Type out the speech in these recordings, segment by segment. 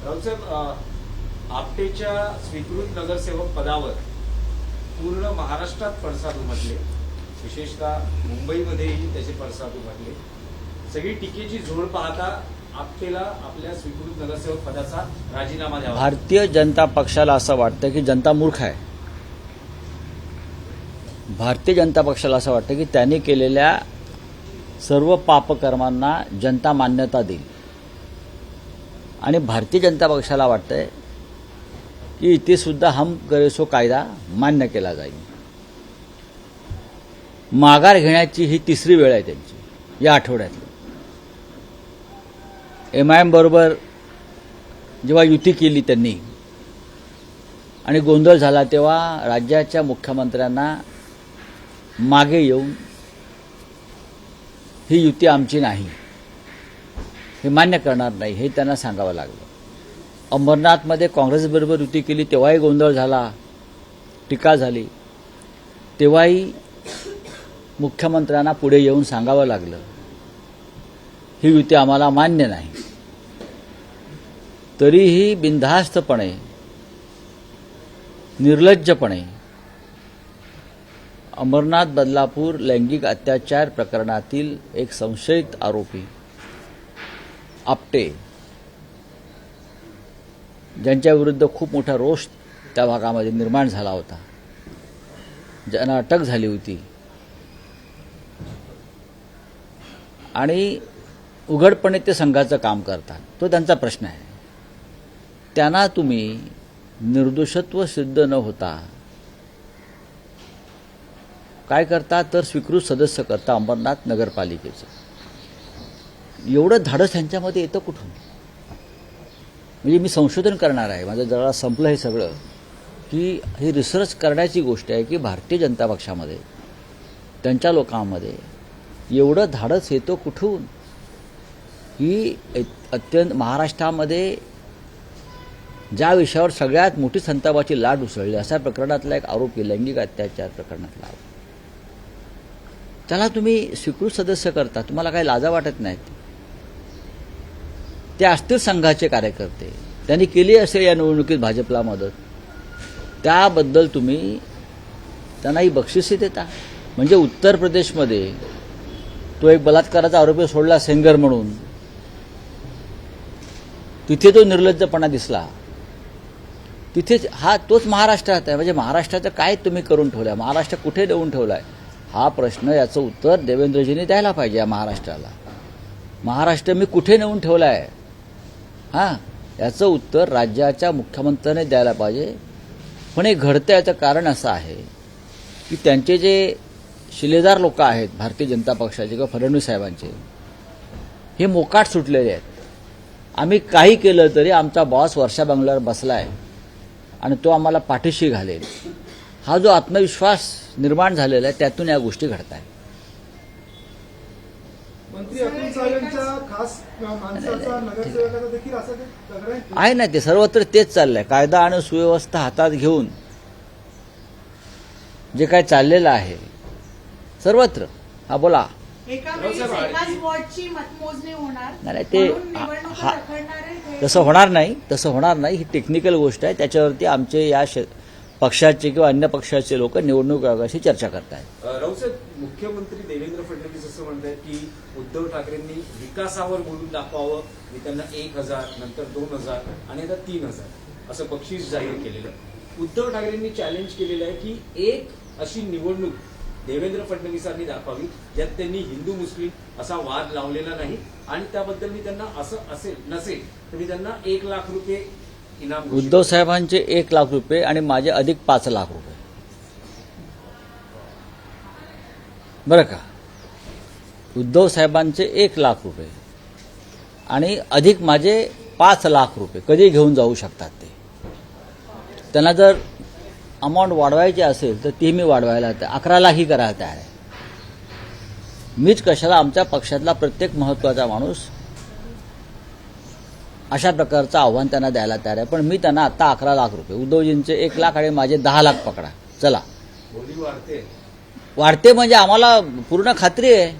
राऊतसाहेब, आपटेच्या स्वीकृत नगरसेवक पदावर पूर्ण महाराष्ट्रात पडसाद उमटले, विशेषतः मुंबईमध्येही त्याचे पडसाद उमटले. सगळी टीकेची झोड पाहता आपटेला आपल्या स्वीकृत नगरसेवक पदाचा राजीनामा द्यावा. भारतीय जनता पक्षाला असं वाटतं की जनता मूर्ख आहे. भारतीय जनता पक्षाला असं वाटतं की त्यांनी केलेल्या सर्व पापकर्मांना जनता मान्यता देईल आणि भारतीय जनता पक्षाला वाटतंय की इथे सुद्धा हम करे सो कायदा मान्य केला जाईल. माघार घेण्याची ही तिसरी वेळ आहे त्यांची या आठवड्यातली. MIM बरोबर जेव्हा युती केली त्यांनी आणि गोंधळ झाला तेव्हा राज्याच्या मुख्यमंत्र्यांना मागे येऊन ही युती आमची नाही, हे मान्य करणार नाही, हे त्यांना सांगावं लागलं. अंबरनाथमध्ये काँग्रेसबरोबर युती केली तेव्हाही गोंधळ झाला, टीका झाली. तेव्हाही मुख्यमंत्र्यांना पुढे येऊन सांगावं लागलं ही युती आम्हाला मान्य नाही. तरीही बिनधास्तपणे, निर्लज्जपणे अंबरनाथ बदलापूर लैंगिक अत्याचार प्रकरणातील एक संशयित आरोपी आपटे, ज्यांच्या विरुद्ध खूप मोठा रोष त्या भागामध्ये निर्माण झाला होता, ज्यांना अटक झाली होती आणि उघडपणे ते संघाचं काम करतात, तो त्यांचा प्रश्न आहे. त्यांना तुम्ही निर्दोषत्व सिद्ध न होता काय करता तर स्वीकृत सदस्य करता अंबरनाथ नगरपालिकेचं. एवढं धाडस त्यांच्यामध्ये येतं कुठून? म्हणजे मी संशोधन करणार आहे, माझं जरा संपलं हे सगळं, की ही रिसर्च करण्याची गोष्ट आहे की भारतीय जनता पक्षामध्ये त्यांच्या लोकांमध्ये एवढं धाडस येतो कुठून? ही अत्यंत महाराष्ट्रामध्ये ज्या विषयावर सगळ्यात मोठी संतापाची लाट उसळली अशा प्रकरणातला एक आरोपी, लैंगिक अत्याचार प्रकरणातला, त्याला तुम्ही स्वीकृत सदस्य करता, तुम्हाला काही लाजा वाटत नाहीत. ते असतील संघाचे कार्यकर्ते, त्यांनी केली असेल या निवडणुकीत भाजपला मदत, त्याबद्दल तुम्ही त्यांना ही बक्षिसे देता. म्हणजे उत्तर प्रदेशमध्ये तो एक बलात्काराचा आरोपी सोडला सेंगर म्हणून, तिथे तो निर्लज्जपणा दिसला, तिथेच हा तोच महाराष्ट्रात आहे. म्हणजे महाराष्ट्राचं काय तुम्ही करून ठेवलंय, महाराष्ट्र कुठे देऊन ठेवलाय हा प्रश्न, याचं उत्तर देवेंद्रजींनी द्यायला पाहिजे. या महाराष्ट्राला महाराष्ट्र मी कुठे नेऊन ठेवलाय, याचं उत्तर राज्याच्या मुख्यमंत्र्याने द्यायला पाहिजे. पण हे घडतं याचं कारण असं आहे की त्यांचे जे शिलेदार लोक आहेत भारतीय जनता पक्षाचे किंवा फडणवीस साहेबांचे, हे मोकाट सुटलेले आहेत. आम्ही काही केलं तरी आमचा बॉस वर्षा बंगल्यावर बसलाय आणि तो आम्हाला पाठीशी घालेल, हा जो आत्मविश्वास निर्माण झालेला आहे त्यातून या गोष्टी घडत आहेत. मंत्री अतुल सावेंच्या खास माणसाचा नगरसेवकाचा देखील असं आहे ना, ते सर्वत्र तेच चाललंय. कायदा आणि सुव्यवस्था हातात घेऊन जे काय चाललेलं आहे सर्वत्र. हा बोला. एकाच वॉर्डची मतमोजणी होणार नाही ते तसं होणार नाही, तसं होणार नाही. ही टेक्निकल गोष्ट आहे, त्याच्यावरती आमचे या पक्षाचे किंवा अन्य पक्षाचे लोक निवडणूक आयोगाशी चर्चा करतायत. राऊतसाहेब, मुख्यमंत्री देवेंद्र फडणवीस असं म्हणतात की उद्धव ठाकरेंनी विकासावर बोलून दाखवावं. मी त्यांना 1,000, नंतर 2,000 आणि आता 3,000 असं बक्षीस जाहीर केलेलं. उद्धव ठाकरेंनी चॅलेंज केलेलं आहे की एक अशी निवडणूक देवेंद्र फडणवीसांनी दाखवावी ज्यात त्यांनी हिंदू मुस्लिम असा वाद लावलेला नाही आणि त्याबद्दल मी त्यांना असं असेल नसेल तर मी त्यांना 1 लाख रुपये इनाम. उद्धव साहेबांचे 1 लाख रुपये आणि माझे अधिक 5 लाख रुपये, बरं का. उद्धव साहेबांचे 1 लाख रुपये आणि अधिक माझे 5 लाख रुपये कधी घेऊन जाऊ शकतात ते. त्यांना जर अमाऊंट वाढवायची असेल तर ती मी वाढवायला 11 लाखही करायला तयार आहे. मीच कशाला, आमच्या पक्षातला प्रत्येक महत्त्वाचा माणूस अशा प्रकारचं आव्हान त्यांना द्यायला तयार आहे. पण मी त्यांना आता 11 लाख रुपये, उद्धवजींचे 1 लाख आणि माझे 10 लाख पकडा. चला, बोली वाढते वाढते म्हणजे आम्हाला पूर्ण खात्री आहे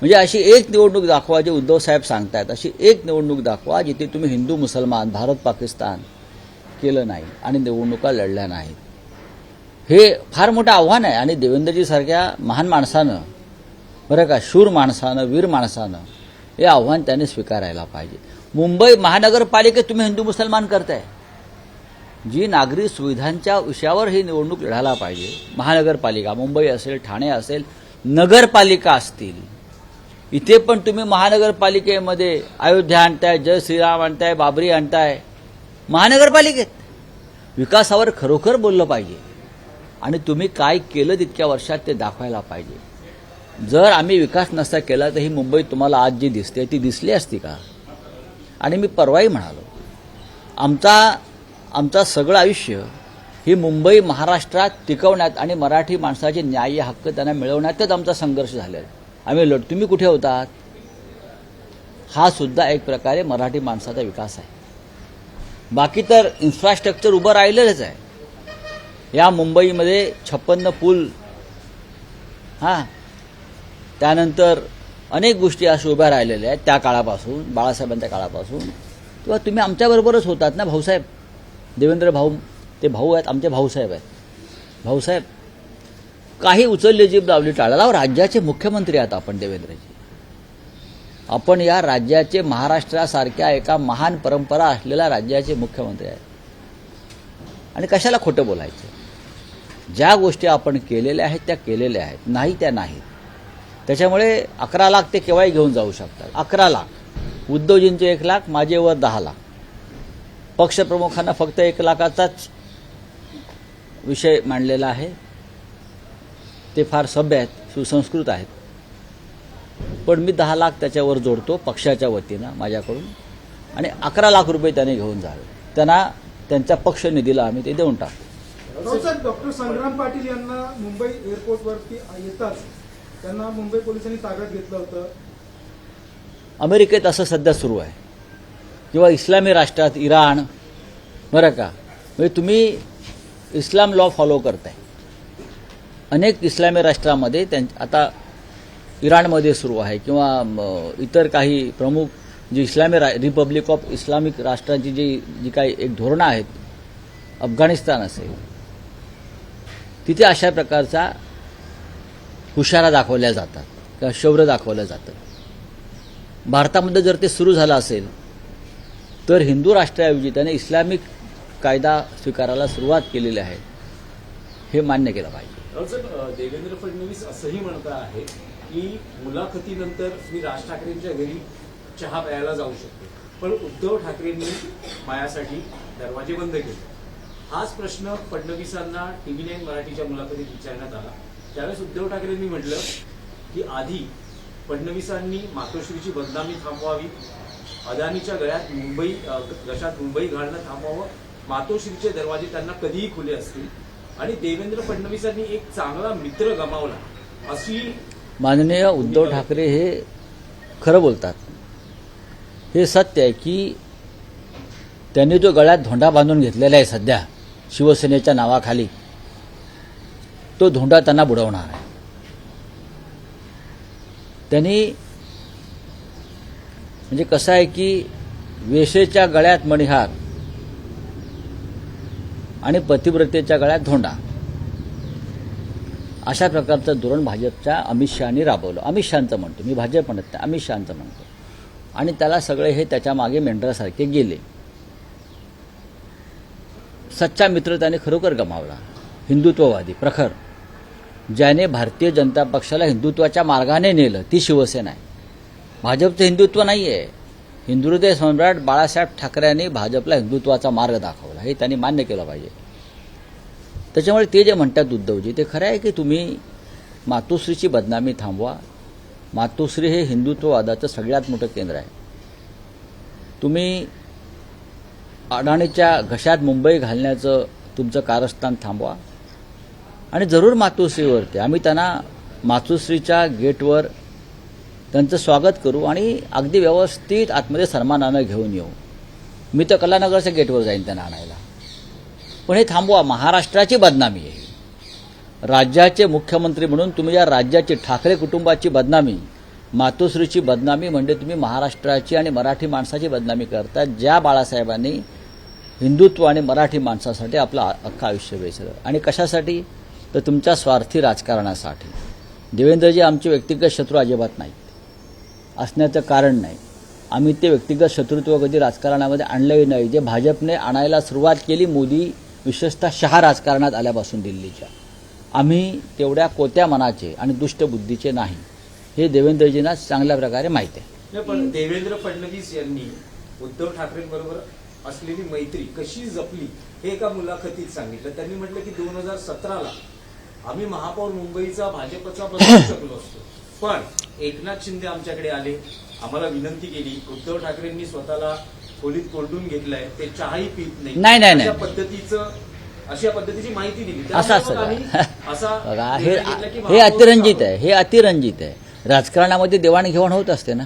म्हणजे अशी एक निवडणूक दाखवा, जे उद्धव साहेब सांगतायत अशी एक निवडणूक दाखवा जिथे तुम्ही हिंदू मुसलमान भारत पाकिस्तान केलं नाही आणि निवडणुका लढल्या नाहीत. हे फार मोठं आव्हान आहे आणि देवेंद्रजी सारख्या महान माणसानं, बरं का, शूर माणसानं, वीर माणसानं हे आव्हान त्यांनी स्वीकारायला पाहिजे. मुंबई महानगरपालिकेत तुम्ही हिंदू मुसलमान करताय. जी नागरी सुविधांच्या विषयावर ही निवडणूक लढायला पाहिजे. महानगरपालिका मुंबई असेल, ठाणे असेल, नगरपालिका असतील, इथे पण तुम्ही महानगरपालिकेमध्ये अयोध्या आणताय, जय श्रीराम आणताय, बाबरी आणताय. महानगरपालिकेत विकासावर खरोखर बोललं पाहिजे आणि तुम्ही काय केलं तितक्या वर्षात ते दाखवायला पाहिजे. जर आम्ही विकास नसता केला तर ही मुंबई तुम्हाला आज जी दिसते ती दिसली असती का? आणि मी परवाही म्हणालो, आमचा सगळं आयुष्य ही मुंबई महाराष्ट्रात टिकवण्यात आणि मराठी माणसाचे न्याय्य हक्क त्यांना मिळवण्यातच आमचा संघर्ष झालेला आहे. आम्ही लढ, तुम्ही कुठे होतात? हा सुद्धा एक प्रकारे मराठी माणसाचा विकास आहे. बाकी तर इन्फ्रास्ट्रक्चर उभं राहिलेलंच आहे. या मुंबईमध्ये 56 पूल, त्यानंतर अनेक गोष्टी अशा उभ्या राहिलेल्या आहेत त्या काळापासून, बाळासाहेबांच्या काळापासून. किंवा तुम्ही आमच्याबरोबरच होतात ना भाऊसाहेब, देवेंद्र भाऊ, ते भाऊ आहेत, आमचे भाऊसाहेब आहेत. भाऊसाहेब काही उचलली जीभ लावली टाळाला. राज्याचे मुख्यमंत्री आहेत आपण देवेंद्रजी. आपण या राज्याचे, महाराष्ट्रासारख्या एका महान परंपरा असलेल्या राज्याचे मुख्यमंत्री आहेत. आणि कशाला खोटं बोलायचं? ज्या गोष्टी आपण केलेल्या आहेत त्या केलेल्या आहेत, नाही त्या नाहीत. त्याच्यामुळे 11 लाख ते केव्हाही घेऊन जाऊ शकतात. 11 लाख, उद्धवजींचे 1 लाख, माझे वर 10 लाख. पक्षप्रमुखांना फक्त 1 लाखाचाच विषय मांडलेला आहे. ते फार सभ्य आहेत, सुसंस्कृत आहेत. पण मी 10 लाख त्याच्यावर जोडतो पक्षाच्या वतीनं माझ्याकडून, आणि 11 लाख रुपये त्याने घेऊन जावे. त्यांना त्यांच्या पक्ष निधीला आम्ही ते देऊन टाकतो. रावसाहेब, डॉक्टर संग्राम पाटील यांना मुंबई एअरपोर्टवरती येताच त्यांना मुंबई पोलिसांनी ताब्यात घेतलं होतं. अमेरिकेत असं सध्या सुरू आहे, किंवा इस्लामी राष्ट्रात, इराण, बरं का, म्हणजे तुम्ही इस्लाम लॉ फॉलो करताय. अनेक इस्लामी राष्ट्रामध्ये आता इराणमध्ये सुरू आहे, किंवा इतर काही प्रमुख जी इस्लामी रिपब्लिक ऑफ इस्लामिक राष्ट्रांची जी काही एक धोरणं आहेत, अफगाणिस्तान असेल, तिथे अशा प्रकारचा हुशारा दाखवल्या जातात किंवा शौर्य दाखवलं जातं. भारतामध्ये जर ते सुरू झालं असेल तर हिंदू राष्ट्राऐवजी त्याने इस्लामिक कायदा स्वीकारायला सुरुवात केलेली आहे, हे मान्य केलं पाहिजे. देवेंद्र फडणवीस असंही म्हणत आहे की मुलाखतीनंतर मी राज ठाकरेंच्या घरी चहा प्यायला जाऊ शकतो, पण उद्धव ठाकरेंनी माझ्यासाठी दरवाजे बंद केले. हाच प्रश्न फडणवीसांना TV9 मराठीच्या मुलाखतीत विचारण्यात आला. त्यावेळेस उद्धव ठाकरेंनी म्हटलं की आधी फडणवीसांनी मातोश्रीची बदनामी थांबवावी, अदानीच्या गळ्यात मुंबई घालणं थांबवावं, मातोश्रीचे दरवाजे त्यांना कधीही खुले असतील, आणि देवेंद्र फडणवीसांनी एक चांगला मित्र गमावला अशी. माननीय उद्धव ठाकरे हे खरं बोलतात. हे सत्य आहे की त्यांनी जो गळ्यात धोंडा बांधून घेतलेला आहे सध्या शिवसेनेच्या नावाखाली, तो धोंडा त्यांना बुडवणार आहे. त्यांनी, म्हणजे कसं आहे की वेश्येच्या गळ्यात मणिहार आणि पतिव्रतेच्या गळ्यात धोंडा, अशा प्रकारचं धोरण भाजपच्या अमित शहानी राबवलं. अमित शहांचं म्हणतो मी, भाजप म्हणत नाही, अमित शहांचं म्हणतो. आणि त्याला सगळे हे त्याच्या मागे मेंढरासारखे गेले. सच्चा मित्र त्याने खरोखर गमावला. हिंदुत्ववादी प्रखर, ज्याने भारतीय जनता पक्षाला हिंदुत्वाच्या मार्गाने नेलं, ती शिवसेना आहे. भाजपचं हिंदुत्व नाही आहे. हिंदुहृदय सम्राट बाळासाहेब ठाकरेंनी भाजपला हिंदुत्वाचा मार्ग दाखवला, हे त्यांनी मान्य केलं पाहिजे. त्याच्यामुळे ते जे म्हणतात उद्धवजी, ते खरं आहे की तुम्ही मातोश्रीची बदनामी थांबवा. मातोश्री हे हिंदुत्ववादाचं सगळ्यात मोठं केंद्र आहे. तुम्ही अडाणीच्या घशात मुंबई घालण्याचं तुमचं कारस्थान थांबवा, आणि जरूर मातोश्रीवरती आम्ही त्यांना मातोश्रीच्या गेटवर त्यांचं स्वागत करू आणि अगदी व्यवस्थित आतमध्ये सन्मानानं घेऊन येऊ. मी तर कलानगरच्या गेटवर जाईन त्यांना आणायला. पण हे थांबवा. महाराष्ट्राची बदनामी आहे. राज्याचे मुख्यमंत्री म्हणून तुम्ही या राज्याची, ठाकरे कुटुंबाची बदनामी मातोश्रीची बदनामी म्हणजे तुम्ही महाराष्ट्राची आणि मराठी माणसाची बदनामी करता, ज्या बाळासाहेबांनी हिंदुत्व आणि मराठी माणसासाठी आपलं अख्खं आयुष्य वेचलं. आणि कशासाठी? तर तुमच्या स्वार्थी राजकारणासाठी. देवेंद्रजी आमचे व्यक्तिगत शत्रू अजिबात नाहीत, असण्याचं कारण नाही. आम्ही ते व्यक्तिगत शत्रुत्व कधी राजकारणामध्ये आणलंही नाही. जे भाजपने आणायला सुरुवात केली, मोदी विशेषतः शहा राजकारणात आल्यापासून दिल्लीच्या, आम्ही तेवढ्या कोत्या मनाचे आणि दुष्ट बुद्धीचे नाही, हे देवेंद्रजींना चांगल्या प्रकारे माहिती आहे. नाही, पण देवेंद्र फडणवीस यांनी उद्धव ठाकरेंबरोबर असलेली मैत्री कशी जपली हे एका मुलाखतीत सांगितलं. त्यांनी म्हटलं की 2017ला आम्ही महापौर मुंबईचा भाजपचा बनवू शकलो असतो, पण एकनाथ शिंदे आमच्याकडे आले, आम्हाला विनंती केली, उद्धव ठाकरेंनी स्वतःला खोलीत कोंडून घेतलंय, ते चहाही पीत नाही. अशा पद्धतीची माहिती दिली. असं त्यामुळे असं मग आम्ही असा बघा, निर्णय घेतला की हे महापौर अतिरंजित आहे, हे अतिरंजित आहे. राजकारणामध्ये देवाणघेवाण होत असते ना,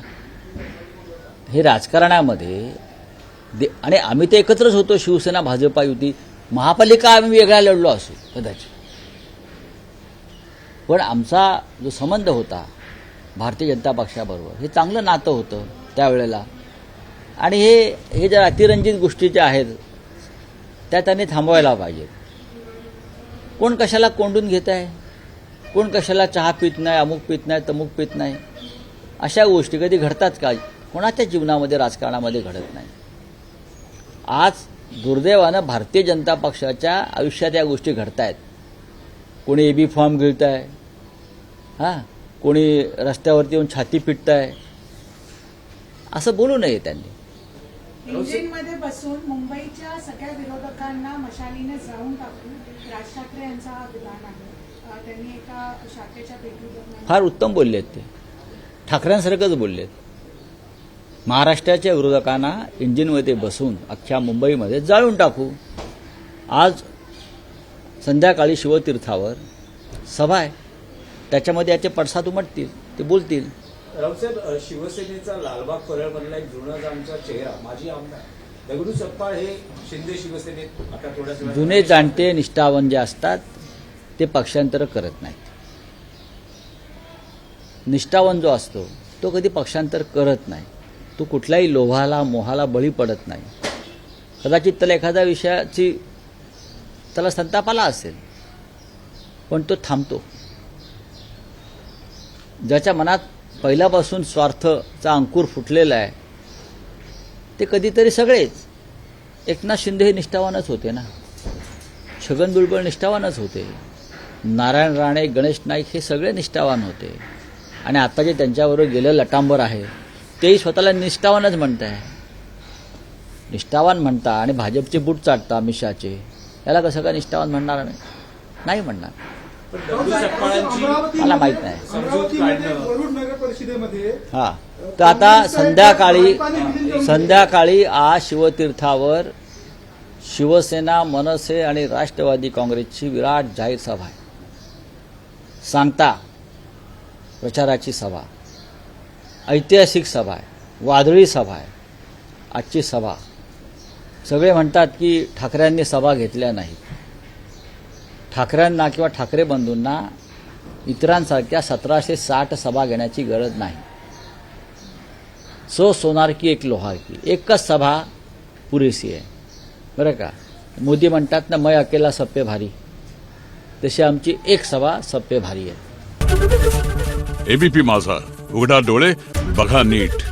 हे राजकारणामध्ये आणि आम्ही तर एकत्रच होतो, शिवसेना भाजपा युती. महापालिका आम्ही वेगळ्या लढलो असू कदाचित, पण आमचा जो संबंध होता भारतीय जनता पक्षाबरोबर, हे चांगलं नातं होतं त्यावेळेला. आणि हे ज्या अतिरंजित गोष्टी ज्या आहेत त्या त्यांनी थांबवायला पाहिजेत. कोण कशाला कोंडून घेत आहे, कोण कशाला चहा पित नाही, अमुक पित नाही, तमुक पित नाही, अशा गोष्टी कधी घडतात का? कोणाच्या जीवनामध्ये, राजकारणामध्ये घडत नाही. आज दुर्दैवानं भारतीय जनता पक्षाच्या आयुष्यात या गोष्टी घडत आहेत. कोणी एबी फॉर्म गिळत आहे, कोणी रस्त्यावरती येऊन छाती पिटत आहे. असं बोलू नये त्यांनी. इंजिनमध्ये बसून मुंबईच्या सगळ्या विरोधकांना मशालीने जाळून टाकून राज ठाकरे यांचा हा विधान आहे. त्यांनी एका शाखेच्या भेटीदरम्यान फार उत्तम बोललेत ते, ठाकरेंसारखंच बोललेत. महाराष्ट्राच्या विरोधकांना इंजिनमध्ये बसून अख्ख्या मुंबईमध्ये जाळून टाकू. आज संध्याकाळी शिवतीर्थावर सभा आहे, त्याच्यामध्ये याचे पडसाद उमटतील, ते बोलतील. रावसाहेब, शिवसेनेचा लालबाग परळमधला एक जुना आमचा चेहरा माजी आमदार दगडू सपकाळ हे शिंदे शिवसेनेत आता थोड्याच वेळात जुने जाणते निष्ठावन जे असतात ते पक्षांतर करत नाहीत. निष्ठावन जो असतो तो कधी पक्षांतर करत नाही. तो कुठल्याही लोभाला मोहाला बळी पडत नाही. कदाचित त्याला एखाद्या विषयाची त्याला संताप आला असेल, पण तो थांबतो. ज्याच्या मनात पहिल्यापासून स्वार्थचा अंकुर फुटलेला आहे ते कधीतरी सगळेच. एकनाथ शिंदे हे निष्ठावानच होते ना, छगन भुजबळ निष्ठावानच होते, नारायण राणे, गणेश नाईक हे सगळे निष्ठावान होते. आणि आता जे त्यांच्याबरोबर गेलं लटांबर आहे तेही स्वतःला निष्ठावानच म्हणत आहे. निष्ठावान म्हणता आणि भाजपचे बूट चाटता अमित शहाचे, याला कसं काय निष्ठावान म्हणणार नाही म्हणणार. पण दगडू सपकाळांची मला माहित नाही. अमरावतीमध्ये वरुड नगर परिषदेमध्ये हा, तर आता संध्याकाळी आज शिवतीर्थावर शिवसेना, मनसे आणि राष्ट्रवादी काँग्रेसची विराट जाहीर सभा आहे. सांगता प्रचाराची सभा, ऐतिहासिक सभा आहे, वादळी सभा आहे आजची सभा. सगळे म्हणतात की ठाकरेंनी सभा घेतल्या नाहीत. ठाकरेंना किंवा ठाकरे बंधूंना इतरांसारख्या 1760 सभा घेण्याची गरज नाही. सो सोनार की एक लोहार की, एकच सभा पुरेशी आहे बरं का. मोदी म्हणतात ना, मैं अकेला सब पे भारी, तशी आमची एक सभा सब पे भारी आहे. एबीपी माझा, उघडा डोळे बघा नीट.